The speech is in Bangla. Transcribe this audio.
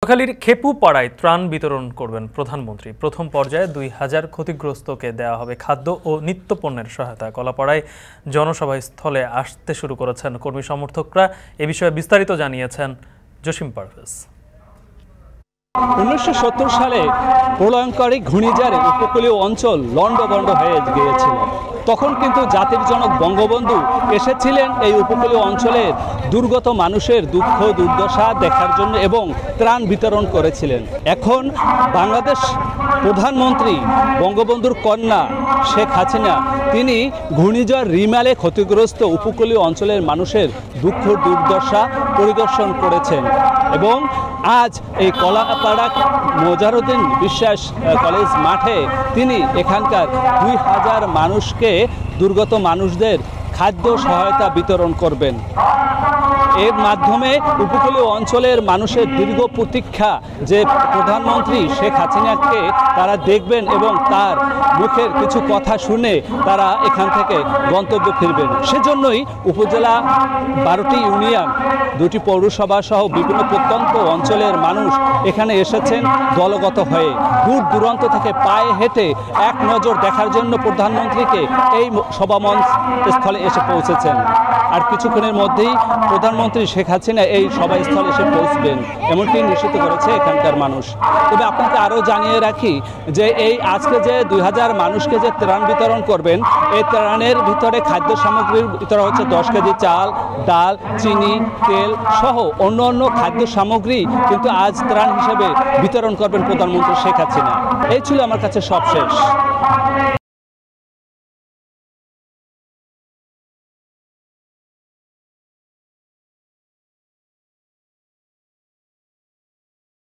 নোয়াখালীর খেপুপাড়ায় ত্রাণ বিতরণ করবেন প্রধানমন্ত্রী। প্রথম পর্যায়ে 2000 ক্ষতিগ্রস্তকে দেওয়া হবে খাদ্য ও নিত্যপণ্যের সহায়তা। কলাপাড়ায় জনসভা স্থলে আসতে শুরু করেছেন কর্মী সমর্থকরা। এ বিষয়ে বিস্তারিত জানিয়েছেন জসিম পারভেজ। 1970 সালে প্রলয়ঙ্করী ঘূর্ণিঝড়ে উপকূলীয় অঞ্চল লণ্ডভণ্ড হয়ে গিয়েছিল। তখন কিন্তু জাতির জনক বঙ্গবন্ধু এসেছিলেন এই উপকূলীয় অঞ্চলের দুর্গত মানুষের দুঃখ দুর্দশা দেখার জন্য এবং ত্রাণ বিতরণ করেছিলেন। এখন বাংলাদেশ প্রধানমন্ত্রী বঙ্গবন্ধুর কন্যা শেখ হাসিনা তিনি ঘূর্ণিঝড় রিমালে ক্ষতিগ্রস্ত উপকূলীয় অঞ্চলের মানুষের দুঃখ দুর্দশা পরিদর্শন করেছেন এবং আজ এই কলাপাড়া মোজারুদ্দিন বিশ্বাস কলেজ মাঠে তিনি এখানকার 2000 মানুষকে দুর্গত মানুষদের খাদ্য সহায়তা বিতরণ করবেন। এর মাধ্যমে উপকূলীয় অঞ্চলের মানুষের দীর্ঘ প্রতীক্ষা যে প্রধানমন্ত্রী শেখ হাসিনাকে তারা দেখবেন এবং তার মুখের কিছু কথা শুনে তারা এখান থেকে গন্তব্যে ফিরবেন। সেজন্যই উপজেলা 12টি ইউনিয়ন 2টি পৌরসভা সহ বিভিন্ন প্রত্যন্ত অঞ্চলের মানুষ এখানে এসেছেন দলগত হয়ে। দূর দূরান্ত থেকে পায়ে হেঁটে এক নজর দেখার জন্য প্রধানমন্ত্রীকে এই সভামঞ্চ স্থলে এসে পৌঁছেছেন। আর কিছুক্ষণের মধ্যেই প্রধানমন্ত্রী শেখ হাসিনা এই সভাস্থলে এসে পৌঁছবেন এমনটি নিশ্চিত করেছে এখানকার মানুষ। তবে আপনাকে আরও জানিয়ে রাখি যে এই আজকে যে 2000 মানুষকে যে ত্রাণ বিতরণ করবেন, এই ত্রাণের ভিতরে খাদ্য সামগ্রীর ভিতরে হচ্ছে 10 কেজি চাল, ডাল, চিনি, তেল সহ অন্য খাদ্য সামগ্রী কিন্তু আজ ত্রাণ হিসেবে বিতরণ করবেন প্রধানমন্ত্রী শেখ হাসিনা। এই ছিল আমার কাছে সব শেষ।